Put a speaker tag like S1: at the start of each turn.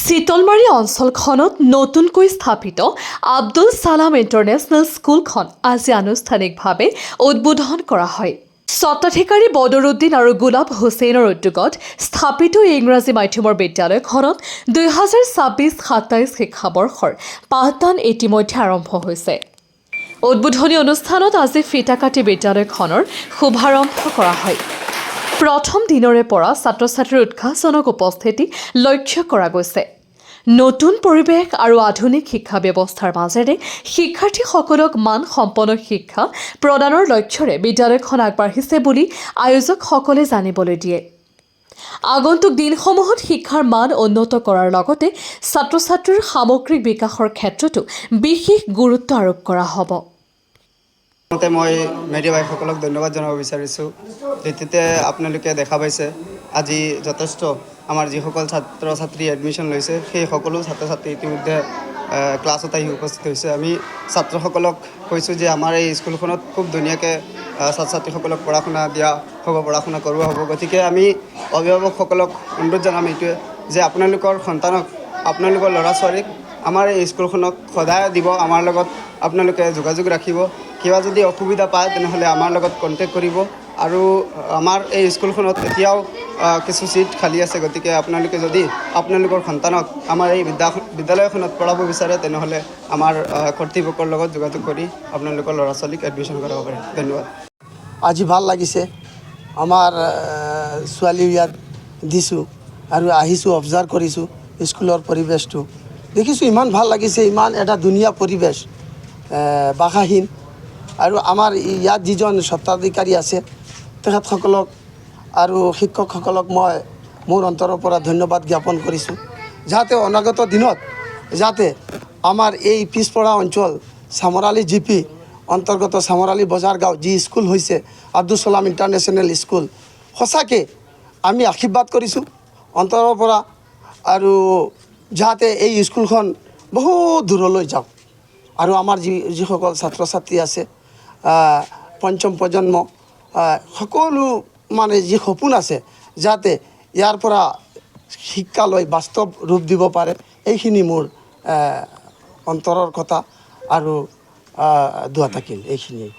S1: চিতলমাৰী অঞ্চলখনত নতুনকৈ স্থাপিত আব্দুল ছালাম ইণ্টাৰনেশ্যনেল স্কুলখন আজি আনুষ্ঠানিকভাৱে উদ্বোধন কৰা হয়। স্বত্বাধিকাৰী বদৰুদ্দিন আৰু গোলাপ হুছেইনৰ উদ্যোগত স্থাপিত ইংৰাজী মাধ্যমৰ বিদ্যালয়খনত 2026-27 শিক্ষাবৰ্ষৰ পাঠদান ইতিমধ্যে আৰম্ভ হৈছে। উদ্বোধনী অনুষ্ঠানত আজি ফিটা কাটি বিদ্যালয়খনৰ শুভাৰম্ভ কৰা হয়। প্ৰথম দিনৰে পৰা ছাত্ৰ ছাত্ৰীৰ উৎসাহজনক উপস্থিতি লক্ষ্য কৰা গৈছে। নতুন পৰিৱেশ আৰু আধুনিক শিক্ষা ব্যৱস্থাৰ মাজেৰে শিক্ষাৰ্থীসকলক মানসম্পন্ন শিক্ষা প্ৰদানৰ লক্ষ্যৰে বিদ্যালয়খন আগবাঢ়িছে বুলি আয়োজকসকলে জানিবলৈ দিয়ে। আগন্তুক দিনসমূহত শিক্ষাৰ মান উন্নত কৰাৰ লগতে ছাত্ৰ ছাত্ৰীৰ সামগ্ৰিক বিকাশৰ ক্ষেত্ৰতো বিশেষ গুৰুত্ব আৰোপ কৰা হ'ব।
S2: মই মেডিয়া ভাইসকলক ধন্যবাদ জনাব বিচাৰিছোঁ। দ্বিতীয়তে আপোনালোকে দেখা পাইছে আজি যথেষ্ট আমাৰ যিসকল ছাত্ৰ ছাত্ৰী এডমিশ্যন লৈছে সেই সকলো ছাত্ৰ ছাত্ৰী ইতিমধ্যে ক্লাছত আহি উপস্থিত হৈছে। আমি ছাত্ৰসকলক কৈছোঁ যে আমাৰ এই স্কুলখনত খুব ধুনীয়াকৈ ছাত্ৰ ছাত্ৰীসকলক পঢ়া শুনা দিয়া হ'ব, পঢ়া শুনা কৰোৱা হ'ব। গতিকে আমি অভিভাৱকসকলক অনুৰোধ জনাম এইটোৱে যে আপোনালোকৰ সন্তানক, আপোনালোকৰ ল'ৰা ছোৱালীক আমাৰ এই স্কুলখনক সদায় দিব, আমাৰ লগত আপোনালোকে যোগাযোগ ৰাখিব। কিবা যদি অসুবিধা পায় তেনেহ'লে আমাৰ লগত কণ্টেক্ট কৰিব। আৰু আমাৰ এই স্কুলখনত এতিয়াও কিছু ছিট খালী আছে। গতিকে আপোনালোকে যদি আপোনালোকৰ সন্তানক আমাৰ এই বিদ্যালয়খনত পঢ়াব বিচাৰে তেনেহ'লে আমাৰ কৰ্তৃপক্ষৰ লগত যোগাযোগ কৰি আপোনালোকৰ ল'ৰা ছোৱালীক এডমিশ্যন কৰাব পাৰে। ধন্যবাদ।
S3: আজি ভাল লাগিছে, আমাৰ ছোৱালী ইয়াত দিছোঁ আৰু আহিছোঁ, অবজাৰ্ভ কৰিছোঁ স্কুলৰ পৰিৱেশটো দেখিছোঁ, ইমান ভাল লাগিছে, ইমান এটা ধুনীয়া পৰিৱেশ, বাধাহীন। আৰু আমাৰ ইয়াত যিজন স্বত্বাধিকাৰী আছে তেখেতসকলক আৰু শিক্ষকসকলক মই মোৰ অন্তৰৰ পৰা ধন্যবাদ জ্ঞাপন কৰিছোঁ, যাতে অনাগত দিনত যাতে আমাৰ এই পিছপৰা অঞ্চল চামৰালী GP অন্তৰ্গত চামৰালী বজাৰ গাঁও যি স্কুল হৈছে আব্দুল ছালাম ইণ্টাৰনেশ্যনেল স্কুল, সঁচাকৈ আমি আশীৰ্বাদ কৰিছোঁ অন্তৰৰ পৰা, আৰু যাতে এই স্কুলখন বহুত দূৰলৈ যাওক। আৰু আমাৰ যিসকল ছাত্ৰ ছাত্ৰী আছে পঞ্চম প্ৰজন্ম সকলো মানে যি সপোন আছে যাতে ইয়াৰ পৰা শিক্ষা লৈ বাস্তৱ ৰূপ দিব পাৰে, এইখিনি মোৰ অন্তৰৰ কথা আৰু দোৱা থাকিল এইখিনিয়ে।